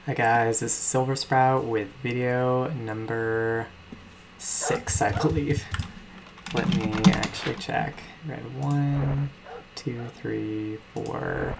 Hi guys, this is Silver Sprout with video number 6, I believe. Let me actually check. Red 1, 2, 3, 4,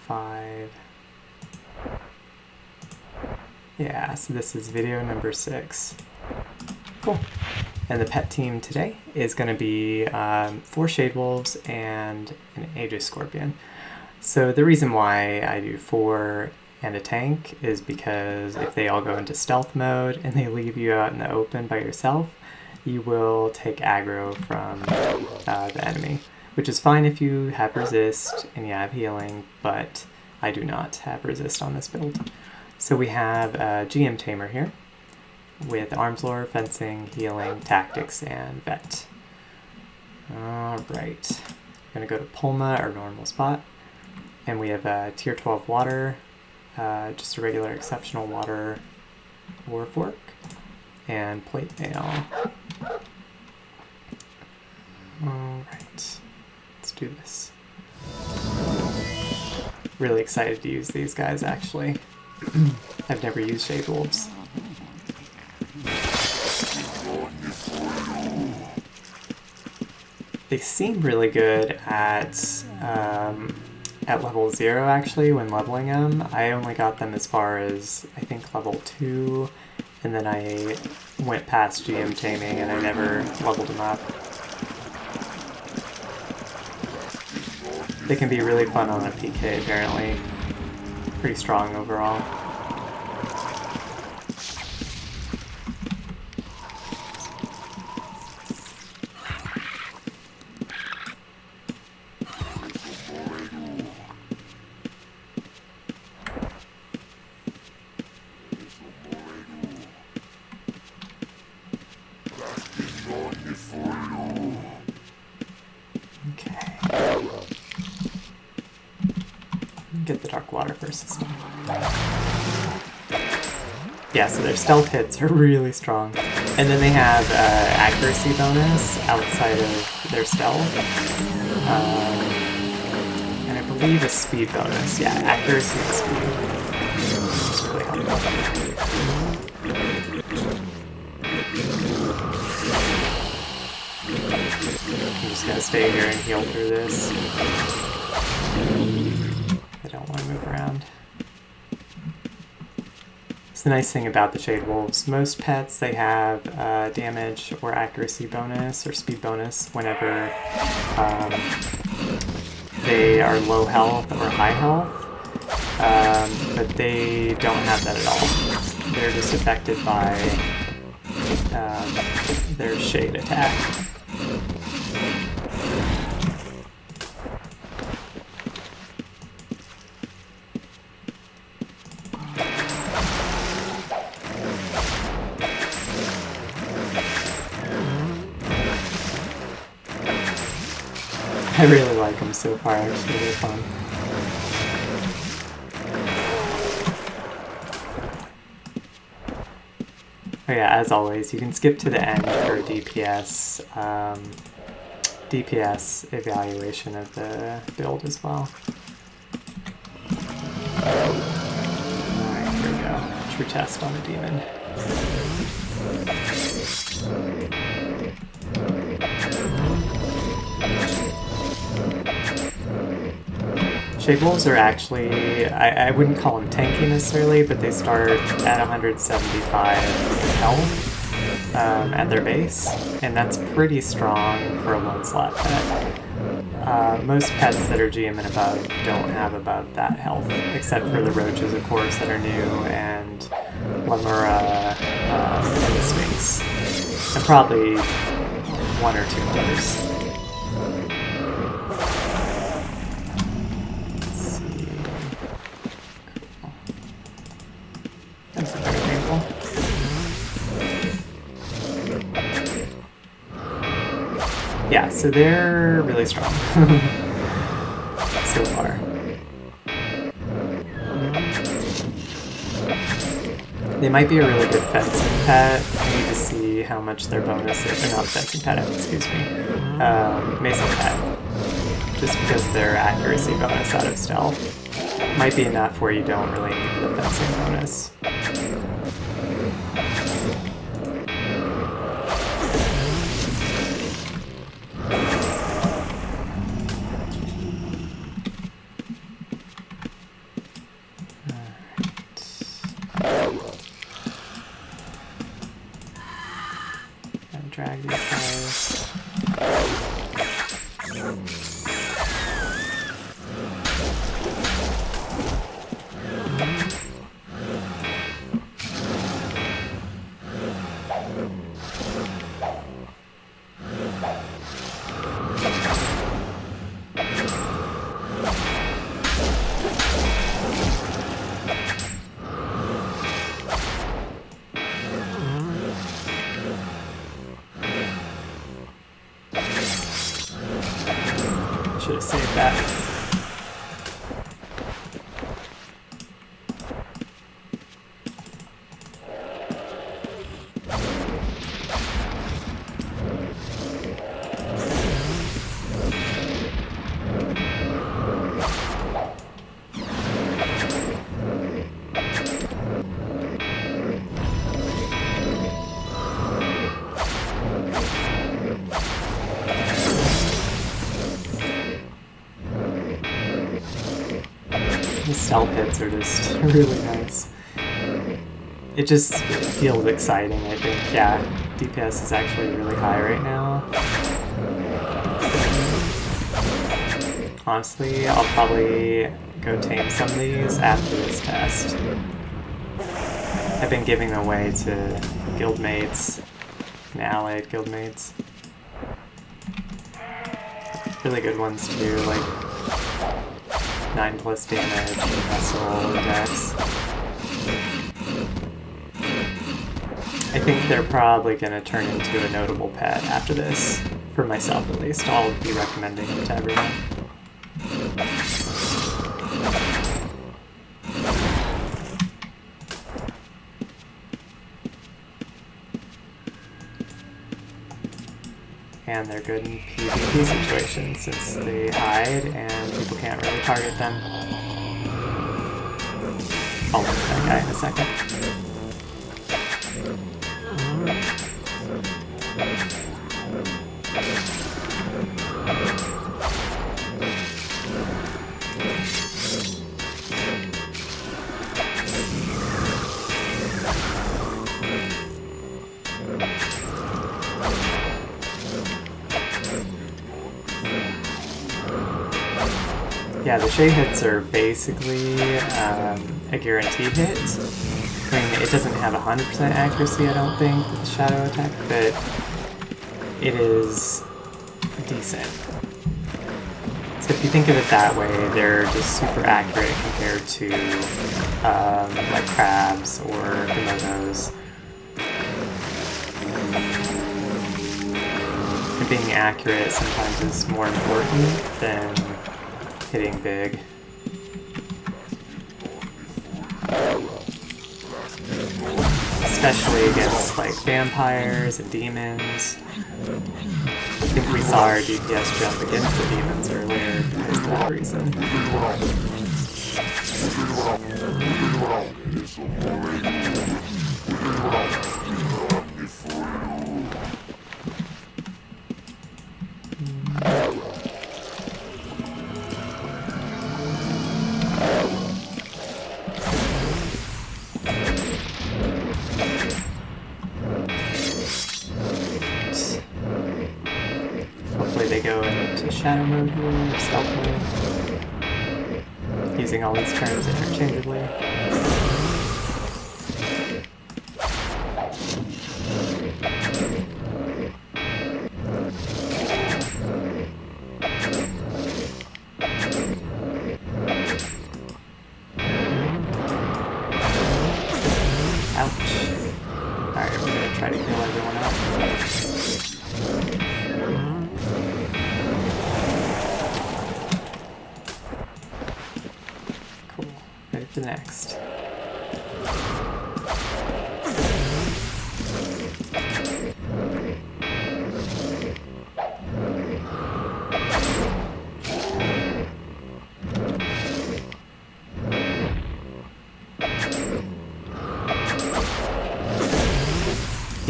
5. Yeah, so this is video number 6. Cool. And the pet team today is going to be 4 Shade Wolves and an Aegis Scorpion. So the reason why I do 4 and a tank is because if they all go into stealth mode and they leave you out in the open by yourself, you will take aggro from the enemy, which is fine if you have resist and you have healing, but I do not have resist on this build. So we have GM Tamer here with Arms Lore, Fencing, Healing, Tactics, and Vet. Alright, I'm going to go to Pulma, our normal spot, and we have Tier 12 Water, just a regular exceptional water Warfork, and Plate Mail. Alright, let's do this. Really excited to use these guys, actually. I've never used Shade Wolves. They seem really good at level 0, actually, when leveling them. I only got them as far as, I think, level 2, and then I went past GM Taming and I never leveled them up. They can be really fun on a PK, apparently. Pretty strong overall. Get the dark water first this time. Yeah, so their stealth hits are really strong. And then they have accuracy bonus outside of their stealth. And I believe a speed bonus. Yeah, accuracy and speed. It's really helpful. I'm just gonna stay here and heal through this. I don't want to move around. It's the nice thing about the Shade Wolves. Most pets, they have damage or accuracy bonus or speed bonus whenever they are low health or high health, but they don't have that at all. They're just affected by their shade attack. I really like them so far, actually, they're fun. Oh yeah, as always, you can skip to the end for a DPS evaluation of the build as well. Alright, here we go. True test on the demon. Shade Wolves are actually, I wouldn't call them tanky necessarily, but they start at 175 health at their base, and that's pretty strong for a lone slot pet. Most pets that are GM and above don't have above that health, except for the roaches, of course, that are new, and Lemura and the Sphinx, and probably 1 or 2 others. Yeah, so they're really strong so far. They might be a really good fencing pet. I need to see how much their bonus is. Or not fencing pet, excuse me. Mason pet. Just because of their accuracy bonus out of stealth. Might be enough where you don't really need the fencing bonus. Drag these guys. Should have saved that. The stealth hits are just really nice. It just feels exciting, I think. Yeah, DPS is actually really high right now. Honestly, I'll probably go tame some of these after this test. I've been giving them away to guildmates and allied guildmates. Really good ones too, like 9+ damage, Vessel, Dex. I think they're probably going to turn into a notable pet after this. For myself at least, I'll be recommending them to everyone. And they're good in PvP situations since they hide and people can't really target them. I'll look at that guy in a second. Yeah, the Shay hits are basically a guaranteed hit. I mean, it doesn't have 100% accuracy, I don't think, with the Shadow attack, but it is decent. So if you think of it that way, they're just super accurate compared to like crabs or Komodos. And being accurate sometimes is more important than hitting big. Especially against like vampires and demons. I think we saw our DPS jump against the demons earlier because of that reason. Hopefully they go into shadow mode here, or stealth mode. Using all these terms interchangeably. Ouch. Alright, we're gonna try to kill everyone out. Cool. Ready for the next.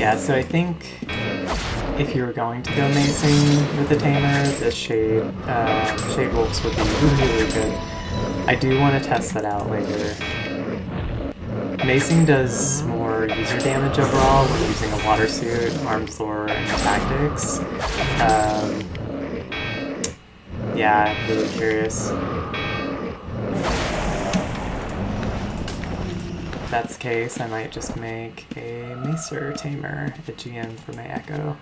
Yeah, so I think if you were going to go macing with the Tamer, the Shade Wolves would be really good. I do want to test that out later. Macing does more user damage overall when using a water suit, arms lore, and tactics. Yeah, I'm really curious. If that's the case, I might just make a Macer Tamer, a GM for my Echo.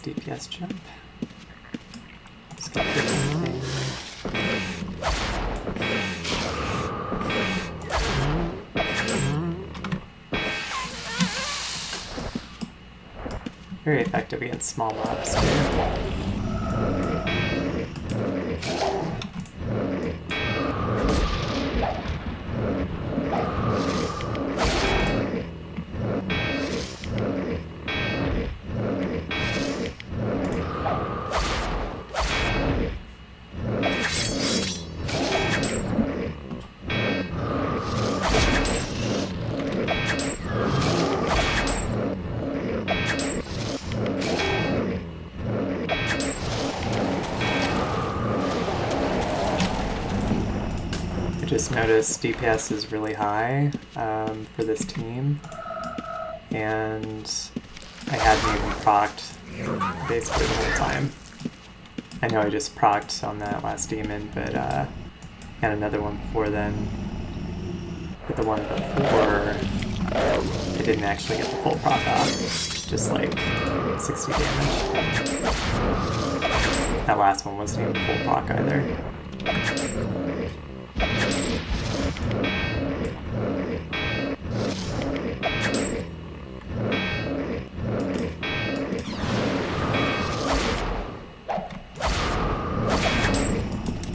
DPS jump. Let's get everything. Very effective against small mobs too. I just noticed DPS is really high for this team, and I hadn't even procced basically the whole time. I know I just procced on that last demon, but had another one before then. But the one before, I didn't actually get the full proc off, just like 60 damage. That last one wasn't even full proc either.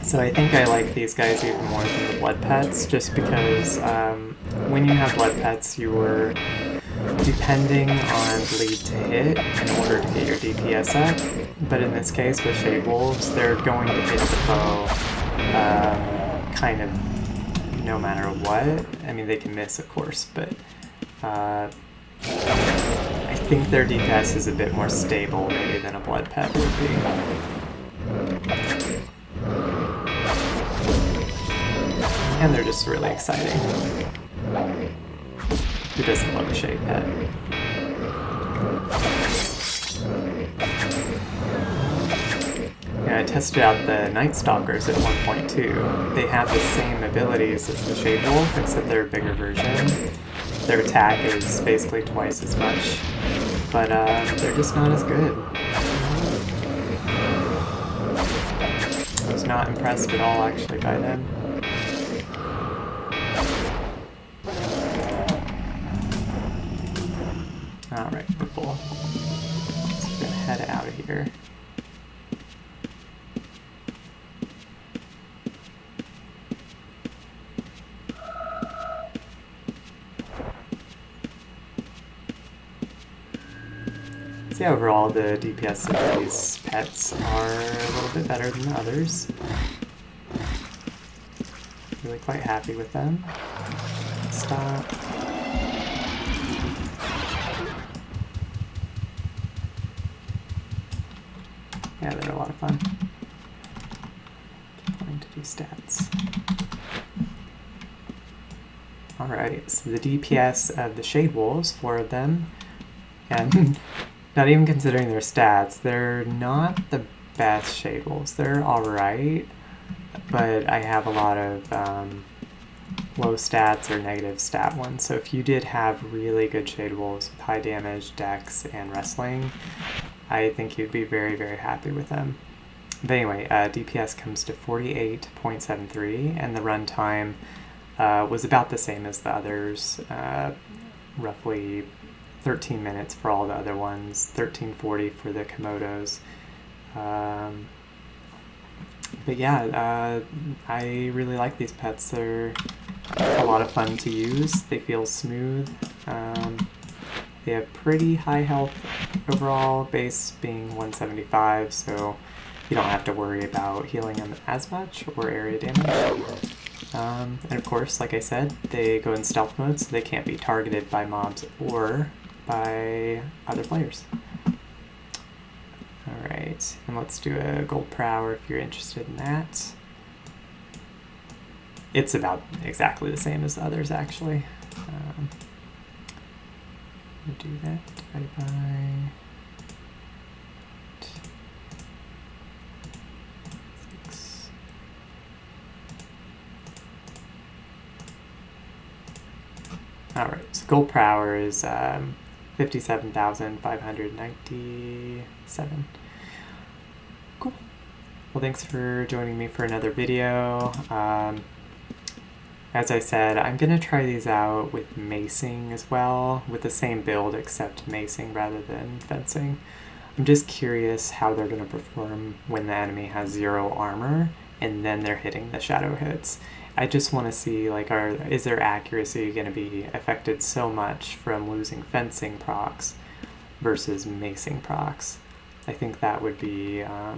So I think I like these guys even more than the blood pets, just because when you have blood pets, you're depending on bleed to hit in order to get your DPS up. But in this case, with Shade Wolves, they're going to hit the foe kind of no matter what. I mean, they can miss, of course, but I think their DPS is a bit more stable maybe than a blood pet would be. And they're just really exciting. Who doesn't love a shade pet? Yeah, I tested out the Night Stalkers at 1.2. They have the same abilities as the Shade Wolf, except they're a bigger version. Their attack is basically twice as much, but they're just not as good. I was not impressed at all, actually, by them. Alright, we're full. So we're gonna head out of here. See, overall, the DPS of these pets are a little bit better than the others. Really quite happy with them. Stop. Yeah, they're a lot of fun. Going to do stats. Alright, so the DPS of the Shade Wolves, 4 of them, and not even considering their stats, they're not the best Shade Wolves. They're alright, but I have a lot of low stats or negative stat ones. So if you did have really good Shade Wolves with high damage, dex, and wrestling, I think you'd be very, very happy with them. But anyway, DPS comes to 48.73, and the runtime was about the same as the others, roughly 13 minutes for all the other ones, 13:40 for the Komodos. But yeah, I really like these pets. They're a lot of fun to use. They feel smooth. They have pretty high health overall, base being 175, so you don't have to worry about healing them as much or area damage. And of course, like I said, they go in stealth mode, so they can't be targeted by mobs or by other players. Alright, and let's do a gold per hour if you're interested in that. It's about exactly the same as the others, actually. We'll do that divided by 6. Alright, so gold per hour is 57,597. Cool. Well, thanks for joining me for another video. As I said, I'm going to try these out with macing as well, with the same build except macing rather than fencing. I'm just curious how they're going to perform when the enemy has 0 armor and then they're hitting the shadow hits. I just want to see, like, is their accuracy going to be affected so much from losing fencing procs versus macing procs? I think that would be a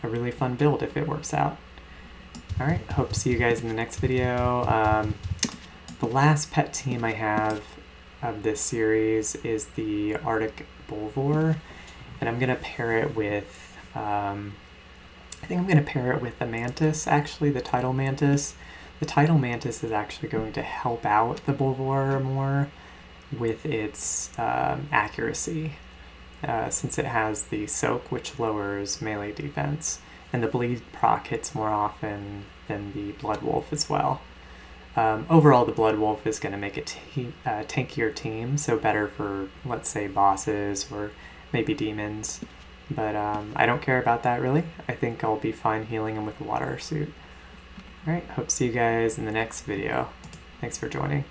really fun build if it works out. Alright, hope to see you guys in the next video. The last pet team I have of this series is the Arctic Bulvor, and I'm going to pair it with, I think I'm going to pair it with the Mantis, actually, the Tidal Mantis. The Tidal Mantis is actually going to help out the Bulvor more with its accuracy, since it has the Soak, which lowers melee defense. And the bleed proc hits more often than the Blood Wolf as well. Overall, the Blood Wolf is going to make a tankier team, so better for, let's say, bosses or maybe demons. But I don't care about that, really. I think I'll be fine healing them with the water suit. Alright, hope to see you guys in the next video. Thanks for joining.